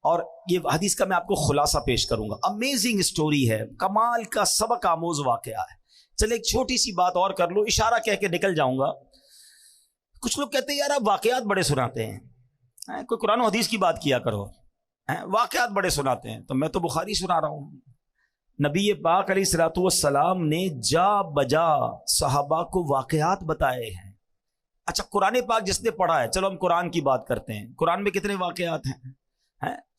اور یہ حدیث کا میں آپ کو خلاصہ پیش کروں گا. امیزنگ اسٹوری ہے, کمال کا سبق آموز واقعہ ہے. چلے ایک چھوٹی سی بات اور کر لو, اشارہ کہہ کے نکل جاؤں گا. کچھ لوگ کہتے ہیں یار آپ واقعات بڑے سناتے ہیں, کوئی قرآن و حدیث کی بات کیا کرو, واقعات بڑے سناتے ہیں. تو میں تو بخاری سنا رہا ہوں. نبی پاک علیہ الصلوۃ والسلام نے جا بجا صحابہ کو واقعات بتائے ہیں. اچھا قرآن پاک جس نے پڑھا ہے, چلو ہم قرآن کی بات کرتے ہیں. قرآن میں کتنے واقعات ہیں؟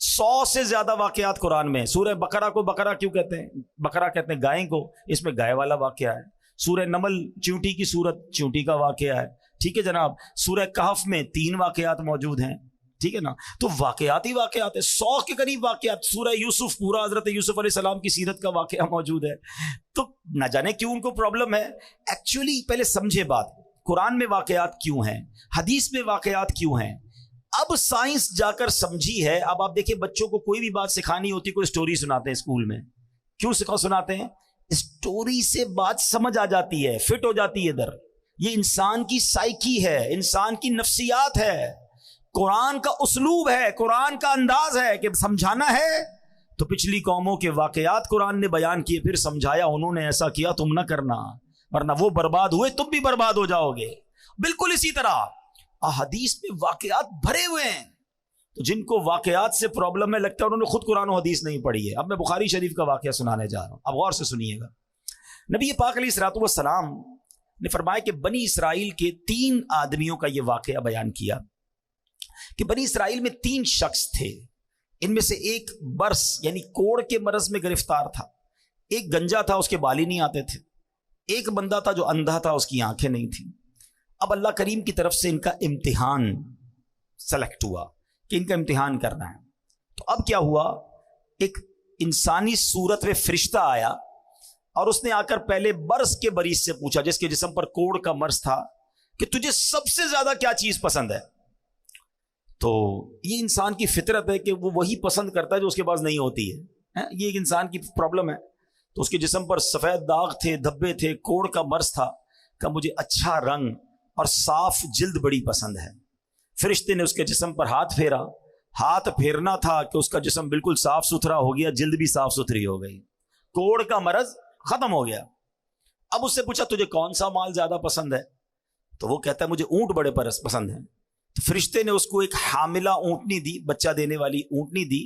100 سے زیادہ واقعات قرآن میں. سورہ بقرہ کو بقرہ کیوں کہتے ہیں؟ بقرہ کہتے ہیں گائے کو, اس میں گائے والا واقعہ ہے. سورہ نمل چیونٹی کی سورت, چیونٹی کا واقعہ ہے. ٹھیک ہے جناب. سورہ کہف میں 3 واقعات موجود ہیں. ٹھیک ہے نا. تو واقعات ہی واقعات ہے, 100 کے قریب واقعات. سورہ یوسف پورا حضرت یوسف علیہ السلام کی سیرت کا واقعہ موجود ہے. تو نہ جانے کیوں ان کو پرابلم ہے. ایکچولی پہلے سمجھے بات, قرآن میں واقعات کیوں ہیں, حدیث میں واقعات کیوں ہیں. اب سائنس جا کر سمجھی ہے. اب آپ دیکھیں بچوں کو کوئی بھی بات سکھانی ہوتی, کوئی سٹوری سناتے ہیں اسکول میں. کیوں سناتے ہیں؟ سٹوری سے بات سمجھ آ جاتی ہے, فٹ ہو جاتی ہے ادھر. یہ انسان کی سائیکی ہے, انسان کی نفسیات ہے. قرآن کا اسلوب ہے, قرآن کا انداز ہے کہ سمجھانا ہے تو پچھلی قوموں کے واقعات قرآن نے بیان کیے, پھر سمجھایا انہوں نے ایسا کیا تم نہ کرنا ورنہ وہ برباد ہوئے تم بھی برباد ہو جاؤ گے. بالکل اسی طرح احادیث میں واقعات بھرے ہوئے ہیں. تو جن کو واقعات سے پرابلم ہے لگتا ہے انہوں نے خود قرآن و حدیث نہیں پڑھی ہے. اب میں بخاری شریف کا واقعہ سنانے جا رہا ہوں, اب غور سے سنیے گا. نبی پاک علیہ الصلوۃ والسلام نے فرمایا کہ بنی اسرائیل کے 3 آدمیوں کا یہ واقعہ بیان کیا کہ بنی اسرائیل میں 3 شخص تھے. ان میں سے ایک برس یعنی کوڑ کے مرض میں گرفتار تھا, ایک گنجا تھا اس کے بال ہی نہیں آتے تھے, ایک بندہ تھا جو اندھا تھا اس کی آنکھیں نہیں تھیں. اب اللہ کریم کی طرف سے ان کا امتحان سلیکٹ ہوا کہ ان کا امتحان کرنا ہے. تو اب کیا ہوا, ایک انسانی صورت میں فرشتہ آیا اور اس نے آ کر پہلے برس کے مریض سے پوچھا, جس کے جسم پر کوڑ کا مرض تھا, کہ تجھے سب سے زیادہ کیا چیز پسند ہے. تو یہ انسان کی فطرت ہے کہ وہ وہی پسند کرتا ہے جو اس کے پاس نہیں ہوتی ہے. یہ ایک انسان کی پرابلم ہے. تو اس کے جسم پر سفید داغ تھے, دھبے تھے, کوڑ کا مرض تھا. کہ مجھے اچھا رنگ اور صاف جلد بڑی پسند ہے. فرشتے نے اس کے جسم پر ہاتھ پھیرا. ہاتھ پھیرنا تھا کہ اس کا جسم بالکل صاف ستھرا ہو گیا, جلد بھی صاف ستھری ہو گئی, کوڑ کا مرض ختم ہو گیا. اب اس سے پوچھا تجھے کون سا مال زیادہ پسند ہے؟ تو وہ کہتا ہے مجھے اونٹ بڑے پسند ہیں. تو فرشتے نے اس کو ایک حاملہ اونٹنی دی, بچہ دینے والی اونٹنی دی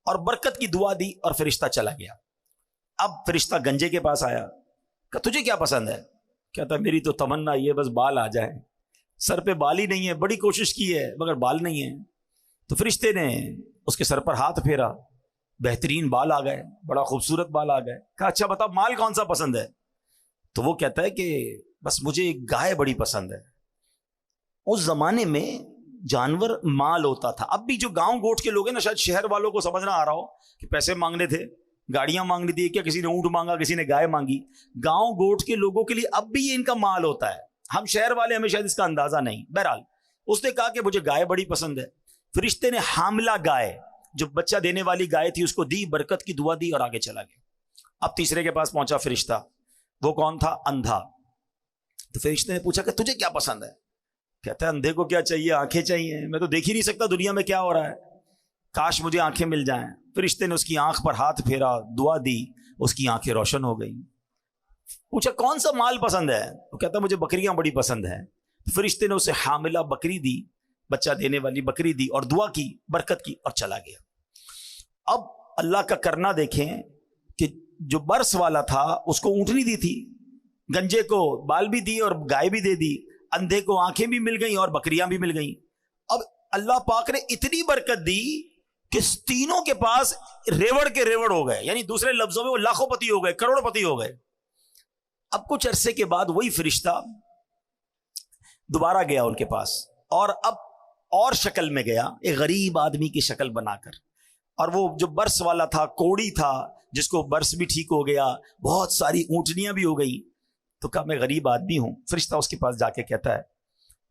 اور برکت کی دعا دی اور فرشتہ چلا گیا. اب فرشتہ گنجے کے پاس آیا کہ تجھے کیا پسند ہے؟ کہتا میری تو تمنا یہ بس بال آ جائے, سر پہ بال ہی نہیں ہے, بڑی کوشش کی ہے مگر بال نہیں ہے. تو فرشتے نے اس کے سر پر ہاتھ پھیرا, بہترین بال آ گئے, بڑا خوبصورت بال آ گئے. کہا اچھا بتا مال کون سا پسند ہے؟ تو وہ کہتا ہے کہ بس مجھے گائے بڑی پسند ہے. اس زمانے میں جانور مال ہوتا تھا. اب بھی جو گاؤں گوٹھ کے لوگ ہیں نا, شاید شہر والوں کو سمجھنا آ رہا ہو کہ پیسے مانگنے تھے, گاڑیاں مانگنی تھی, کیا کسی نے اونٹ مانگا, کسی نے گائے مانگی. گاؤں گوٹھ کے لوگوں کے لیے اب بھی یہ ان کا مال ہوتا ہے. ہم شہر والے ہمیں شاید اس کا اندازہ نہیں. بہرحال اس نے کہا کہ مجھے گائے بڑی پسند ہے. فرشتے نے حاملہ گائے جو بچہ دینے والی گائے تھی اس کو دی, برکت کی دعا دی اور آگے چلا گیا. اب تیسرے کے پاس پہنچا فرشتہ, وہ کون تھا؟ اندھا. تو فرشتے نے پوچھا کہ تجھے کیا پسند ہے؟ کہتا ہے اندھے کو کیا چاہیے, آنکھیں چاہیے, میں تو دیکھ ہی نہیں سکتا دنیا میں کیا ہو رہا ہے, کاش مجھے آنکھیں مل جائیں. فرشتے نے اس کی آنکھ پر ہاتھ پھیرا, دعا دی, اس کی آنکھیں روشن ہو گئی. پوچھا کون سا مال پسند ہے؟ وہ کہتا مجھے بکریاں بڑی پسند ہیں. فرشتے نے اسے حاملہ بکری دی, بچہ دینے والی بکری دی اور دعا کی, برکت کی اور چلا گیا. اب اللہ کا کرنا دیکھیں کہ جو برس والا تھا اس کو اونٹنی دی تھی, گنجے کو بال بھی دی اور گائے بھی دے دی, اندھے کو آنکھیں بھی مل گئیں اور بکریاں بھی مل گئیں. اب اللہ پاک نے اتنی برکت دی کہ تینوں کے پاس ریوڑ کے ریوڑ ہو گئے, یعنی دوسرے لفظوں میں وہ لاکھوں پتی ہو گئے, کروڑ پتی ہو گئے. اب کچھ عرصے کے بعد وہی فرشتہ دوبارہ گیا ان کے پاس, اور اب اور شکل میں گیا, ایک غریب آدمی کی شکل بنا کر. اور وہ جو برس والا تھا, کوڑی تھا, جس کو برس بھی ٹھیک ہو گیا, بہت ساری اونٹنیاں بھی ہو گئی. تو کہا میں غریب آدمی ہوں. فرشتہ اس کے پاس جا کے کہتا ہے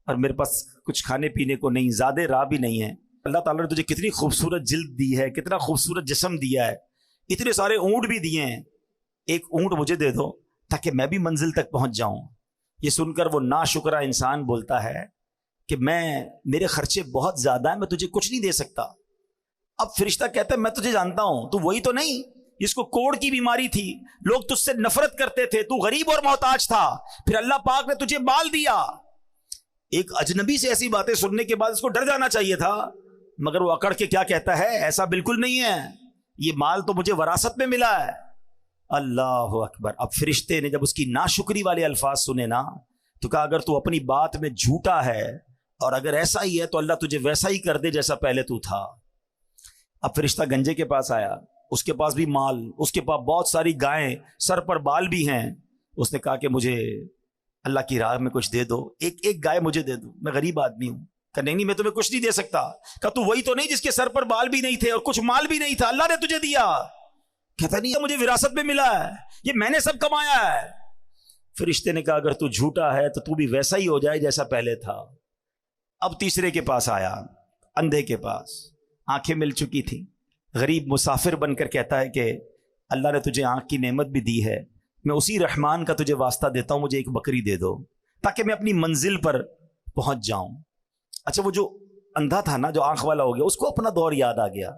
اور میرے پاس کچھ کھانے پینے کو نہیں, زیادہ راہ بھی نہیں ہے. اللہ تعالیٰ نے تجھے کتنی خوبصورت جلد دی ہے, کتنا خوبصورت جسم دیا ہے, اتنے سارے اونٹ بھی دیے ہیں, ایک اونٹ مجھے دے دو تاکہ میں بھی منزل تک پہنچ جاؤں. یہ سن کر وہ ناشکرا انسان بولتا ہے کہ میرے خرچے بہت زیادہ ہیں, میں تجھے کچھ نہیں دے سکتا. اب فرشتہ کہتا ہے میں تجھے جانتا ہوں، تو وہی تو نہیں جس کو کوڑ کی بیماری تھی، لوگ تجھ سے نفرت کرتے تھے، تو غریب اور محتاج تھا، پھر اللہ پاک نے تجھے مال دیا۔ ایک اجنبی سے ایسی باتیں سننے کے بعد اس کو ڈر جانا چاہیے تھا، مگر وہ اکڑ کے کیا کہتا ہے، ایسا بالکل نہیں ہے، یہ مال تو مجھے وراثت میں ملا ہے۔ اللہ اکبر۔ اب فرشتے نے جب اس کی ناشکری والے الفاظ سنے نا تو کہا اگر تو اپنی بات میں جھوٹا ہے اور اگر ایسا ہی ہے تو اللہ تجھے ویسا ہی کر دے جیسا پہلے تو تھا۔ اب فرشتہ گنجے کے پاس آیا، اس کے پاس بھی مال، اس کے پاس بہت ساری گائیں، سر پر بال بھی ہیں۔ اس نے کہا کہ مجھے اللہ کی راہ میں کچھ دے دو، ایک گائے مجھے دے دو، میں غریب آدمی ہوں۔ کہ نہیں میں تمہیں کچھ نہیں دے سکتا۔ کہ تو وہی تو نہیں جس کے سر پر بال بھی نہیں تھے اور کچھ مال بھی نہیں تھا، اللہ نے تجھے دیا۔ کہتا نہیں مجھے وراثت میں ملا ہے، یہ میں نے سب کمایا ہے۔ فرشتے نے کہا اگر تو جھوٹا ہے تو تو بھی ویسا ہی ہو جائے جیسا پہلے تھا۔ اب تیسرے کے پاس آیا، اندھے کے پاس، آنکھیں مل چکی تھی، غریب مسافر بن کر کہتا ہے کہ اللہ نے تجھے آنکھ کی نعمت بھی دی ہے، میں اسی رحمان کا تجھے واسطہ دیتا ہوں، مجھے ایک بکری دے دو تاکہ میں اپنی منزل پر پہنچ جاؤں۔ اچھا وہ جو اندھا تھا نا، جو آنکھ والا ہو گیا، اس کو اپنا دور یاد آ گیا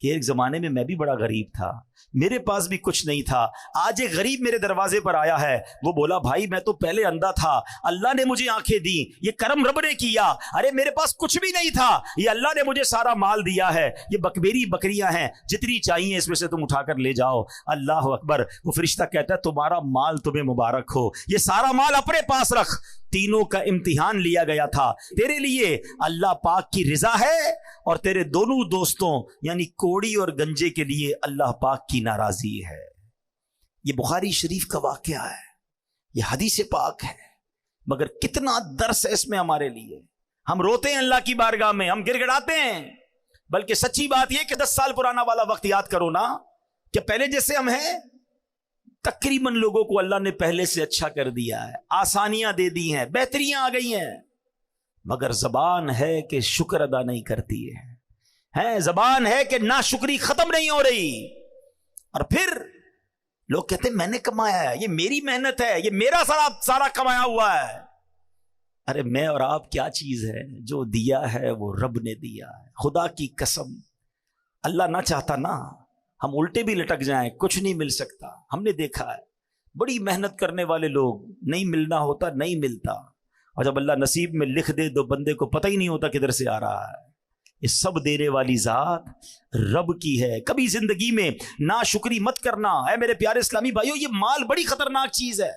کہ ایک زمانے میں میں بھی بڑا غریب تھا، میرے پاس بھی کچھ نہیں تھا، آج ایک غریب میرے دروازے پر آیا ہے۔ وہ بولا بھائی میں تو پہلے اندھا تھا، اللہ نے مجھے آنکھیں دی، یہ کرم رب نے کیا۔ ارے میرے پاس کچھ بھی نہیں تھا، یہ اللہ نے مجھے سارا مال دیا ہے، یہ میری بکریاں ہیں، جتنی چاہیے اس میں سے تم اٹھا کر لے جاؤ۔ اللہ اکبر۔ وہ فرشتہ کہتا ہے تمہارا مال تمہیں مبارک ہو، یہ سارا مال اپنے پاس رکھ، تینوں کا امتحان لیا گیا تھا، تیرے لیے اللہ پاک کی رضا ہے اور تیرے دونوں دوستوں یعنی کوڑی اور گنجے کے لیے اللہ پاک کی ناراضی ہے۔ یہ بخاری شریف کا واقعہ ہے، یہ حدیث پاک ہے، مگر کتنا درس ہے اس میں ہمارے لیے۔ ہم روتے ہیں اللہ کی بارگاہ میں، ہم گر گڑاتے ہیں، بلکہ سچی بات یہ کہ 10 سال پرانا والا وقت یاد کرو نا، کہ پہلے جیسے ہم ہیں تقریباً لوگوں کو اللہ نے پہلے سے اچھا کر دیا ہے، آسانیاں دے دی ہیں، بہتریاں آ گئی ہیں، مگر زبان ہے کہ شکر ادا نہیں کرتی ہے، زبان ہے کہ ناشکری ختم نہیں ہو رہی۔ اور پھر لوگ کہتے ہیں میں نے کمایا ہے، یہ میری محنت ہے، یہ میرا سارا کمایا ہوا ہے۔ ارے میں اور آپ کیا چیز ہے؟ جو دیا ہے وہ رب نے دیا ہے، خدا کی قسم۔ اللہ نہ چاہتا نا ہم الٹے بھی لٹک جائیں، کچھ نہیں مل سکتا۔ ہم نے دیکھا ہے بڑی محنت کرنے والے لوگ، نہیں ملنا ہوتا نہیں ملتا، اور جب اللہ نصیب میں لکھ دے تو بندے کو پتہ ہی نہیں ہوتا کدھر سے آ رہا ہے۔ یہ سب دینے والی ذات رب کی ہے۔ کبھی زندگی میں ناشکری مت کرنا۔ اے میرے پیارے اسلامی بھائیو، یہ مال بڑی خطرناک چیز ہے،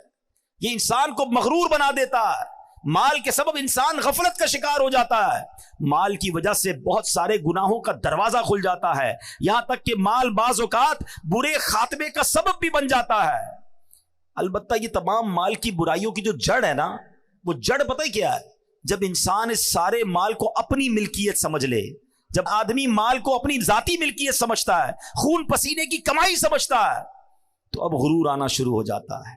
یہ انسان کو مغرور بنا دیتا ہے۔ مال کے سبب انسان غفلت کا شکار ہو جاتا ہے، مال کی وجہ سے بہت سارے گناہوں کا دروازہ کھل جاتا ہے، یہاں تک کہ مال بعض اوقات برے خاتمے کا سبب بھی بن جاتا ہے۔ البتہ یہ تمام مال کی برائیوں کی جو جڑ ہے نا، وہ جڑ پتہ ہی کیا ہے؟ جب انسان اس سارے مال کو اپنی ملکیت سمجھ لے، جب آدمی مال کو اپنی ذاتی ملکیت سمجھتا ہے، خون پسینے کی کمائی سمجھتا ہے، تو اب غرور آنا شروع ہو جاتا ہے۔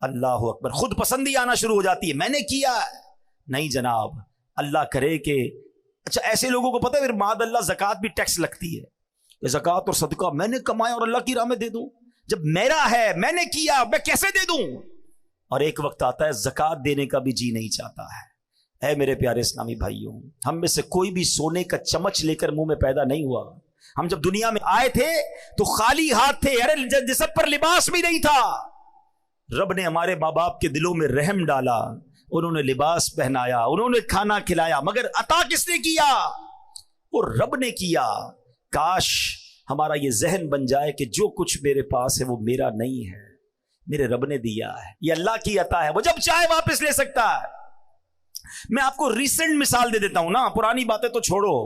اللہ اکبر۔ خود پسندی آنا شروع ہو جاتی ہے، میں نے کیا ہے۔ نہیں جناب، اللہ کرے کہ اچھا ایسے لوگوں کو پتہ ہے پھر معاذ اللہ زکوٰۃ بھی ٹیکس لگتی ہے کہ زکوٰۃ اور صدقہ میں نے کمایا اور اللہ کی راہ میں دے دوں، جب میرا ہے میں نے کیا میں کیسے دے دوں؟ اور ایک وقت آتا ہے زکوٰۃ دینے کا بھی جی نہیں چاہتا ہے۔ اے میرے پیارے اسلامی بھائیوں، ہم میں سے کوئی بھی سونے کا چمچ لے کر منہ میں پیدا نہیں ہوا۔ ہم جب دنیا میں آئے تھے تو خالی ہاتھ تھے، ارے جسم پر لباس بھی نہیں تھا۔ رب نے ہمارے ماں باپ کے دلوں میں رحم ڈالا، انہوں نے لباس پہنایا، انہوں نے کھانا کھلایا، مگر عطا کس نے کیا؟ وہ رب نے کیا۔ کاش ہمارا یہ ذہن بن جائے کہ جو کچھ میرے پاس ہے وہ میرا نہیں ہے، میرے رب نے دیا ہے، یہ اللہ کی عطا ہے، وہ جب چاہے واپس لے سکتا ہے۔ میں آپ کو ریسنٹ مثال دے دیتا ہوں نا، پرانی باتیں تو چھوڑو۔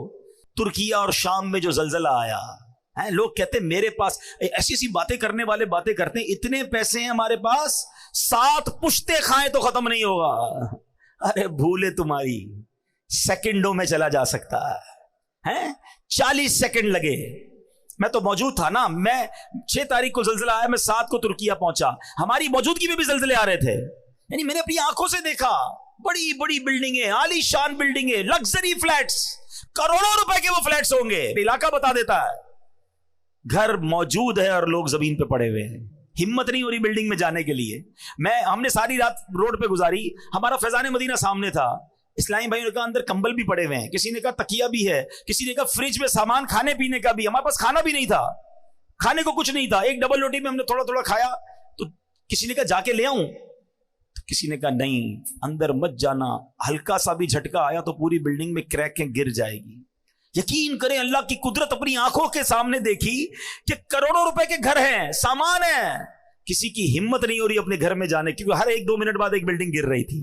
ترکیہ اور شام میں جو زلزلہ آیا، لوگ کہتے ہیں میرے پاس ایسی ایسی باتیں کرنے والے باتیں کرتے ہیں، اتنے پیسے ہیں ہمارے پاس 7 پشتے کھائیں تو ختم نہیں ہوگا۔ ارے بھولے تمہاری، سیکنڈوں میں چلا جا سکتا ہے، 40 سیکنڈ لگے۔ میں تو موجود تھا نا، میں 6 تاریخ کو زلزلہ آیا، میں 7 کو ترکیہ پہنچا، ہماری موجودگی میں بھی زلزلے آ رہے تھے، یعنی میں نے اپنی آنکھوں سے دیکھا بڑی بڑی بلڈنگیں، عالی شان بلڈنگیں، لگژری فلیٹس، کروڑوں روپے کے وہ فلیٹس ہوں گے، علاقہ بتا دیتا ہے۔ گھر موجود ہے اور لوگ زمین پہ پڑے ہوئے ہیں، ہمت نہیں ہو رہی بلڈنگ میں جانے کے لیے۔ ہم نے ساری رات روڈ پہ گزاری، ہمارا فیضان مدینہ سامنے تھا، اسلامی بھائیوں نے کہا اندر کمبل بھی پڑے ہوئے ہیں, کسی نے کہا تکیہ بھی ہے, کسی نے کہا فریج میں سامان کھانے پینے کا بھی. ہمارے پاس کھانا بھی نہیں تھا, کھانے کو کچھ نہیں تھا, ایک ڈبل روٹی میں ہم نے تھوڑا تھوڑا کھایا. تو کسی نے کہا جا کے لے آؤں, تو کسی نے کہا نہیں اندر مت جانا, ہلکا سا بھی جھٹکا آیا تو پوری بلڈنگ میں کریکیں گر جائے گی. یقین کریں اللہ کی قدرت اپنی آنکھوں کے سامنے دیکھی کہ کروڑوں روپے کے گھر ہیں, سامان ہے, کسی کی ہمت نہیں ہو رہی اپنے گھر میں جانے, کیونکہ ہر ایک 2 منٹ بعد ایک بلڈنگ گر رہی تھی.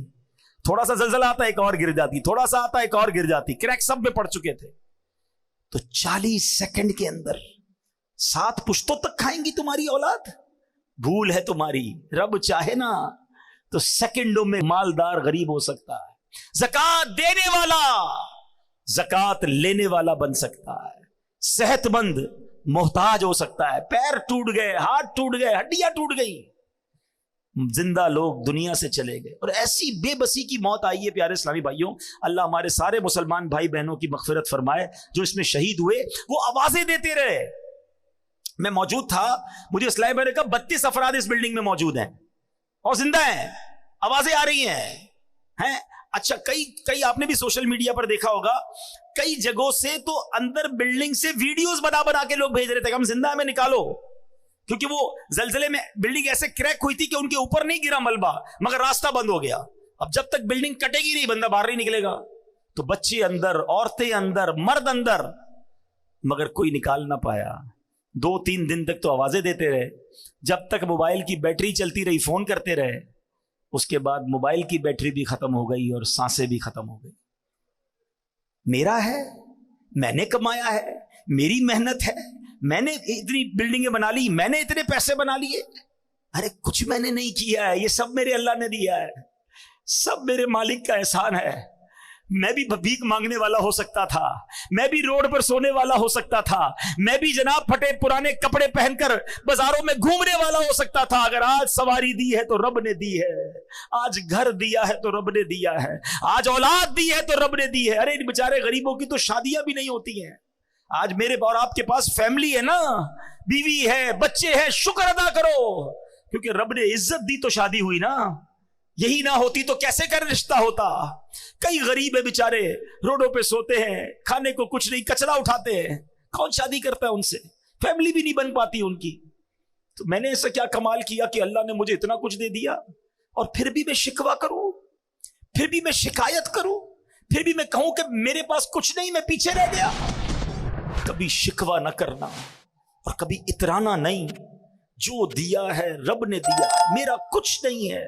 تھوڑا سا زلزلہ آتا ایک اور گر جاتی, تھوڑا سا آتا ایک اور گر جاتی, کریک سب میں پڑ چکے تھے. تو 40 سیکنڈ کے اندر 7 پشتوں تک کھائیں گی تمہاری اولاد. بھول ہے تمہاری, رب چاہے نا تو سیکنڈوں میں مالدار غریب ہو سکتا ہے. زکات دینے والا زکات لینے والا بن سکتا ہے, صحت مند محتاج ہو سکتا ہے. پیر ٹوٹ گئے, ہاتھ ٹوٹ گئے, ہڈیاں ٹوٹ گئی, زندہ لوگ دنیا سے چلے گئے, اور ایسی بے بسی کی موت آئی ہے. پیارے اسلامی بھائیوں, اللہ ہمارے سارے مسلمان بھائی بہنوں کی مغفرت فرمائے جو اس میں شہید ہوئے. وہ آوازیں دیتے رہے. میں موجود تھا, مجھے اسلامی بھائی نے کہا 32 افراد اس بلڈنگ میں موجود ہیں اور زندہ ہیں, آوازیں آ رہی ہیں. اچھا, کئی آپ نے بھی سوشل میڈیا پر دیکھا ہوگا, کئی جگہوں سے تو اندر بلڈنگ سے ویڈیوز بنا کے لوگ بھیج رہے تھے کہ ہم زندہ ہیں, ہمیں نکالو, کیونکہ وہ زلزلے میں بلڈنگ ایسے کریک ہوئی تھی کہ ان کے اوپر نہیں گرا ملبہ, مگر راستہ بند ہو گیا. اب جب تک بلڈنگ کٹے گی نہیں بندہ باہر نہیں نکلے گا. تو بچے اندر, عورتیں اندر, مرد اندر, مگر کوئی نکال نہ پایا. 2-3 دن تک تو آوازیں دیتے رہے, جب تک موبائل کی بیٹری چلتی رہی فون کرتے رہے. اس کے بعد موبائل کی بیٹری بھی ختم ہو گئی اور سانسیں بھی ختم ہو گئی. میرا ہے, میں نے کمایا ہے, میری محنت ہے, میں نے اتنی بلڈنگیں بنا لی, میں نے اتنے پیسے بنا لیے. ارے کچھ میں نے نہیں کیا ہے, یہ سب میرے اللہ نے دیا ہے, سب میرے مالک کا احسان ہے. میں بھی بھیک مانگنے والا ہو سکتا تھا, میں بھی روڈ پر سونے والا ہو سکتا تھا, میں بھی جناب پھٹے پرانے کپڑے پہن کر بازاروں میں گھومنے والا ہو سکتا تھا. اگر آج سواری دی ہے تو رب نے دی ہے, آج گھر دیا ہے تو رب نے دیا ہے, آج اولاد دی ہے تو رب نے دی ہے. ارے ان بیچارے غریبوں کی تو شادیاں بھی نہیں ہوتی ہیں. آج میرے اور آپ کے پاس فیملی ہے نا, بیوی ہے, بچے ہیں, شکر ادا کرو, کیونکہ رب نے عزت دی تو شادی ہوئی نا. یہی نہ ہوتی تو کیسے کر رشتہ ہوتا. کئی غریب ہے بیچارے, روڈوں پہ سوتے ہیں, کھانے کو کچھ نہیں, کچرا اٹھاتے ہیں, کون شادی کرتا ہے ان سے, فیملی بھی نہیں بن پاتی ان کی. تو میں نے ایسا کیا کمال کیا کہ اللہ نے مجھے اتنا کچھ دے دیا, اور پھر بھی میں شکوہ کروں, پھر بھی میں شکایت کروں, پھر بھی میں کہوں کہ میرے پاس کچھ نہیں, میں پیچھے رہ گیا. کبھی شکوہ نہ کرنا اور کبھی اترانا نہیں. جو دیا ہے رب نے دیا, میرا کچھ نہیں ہے.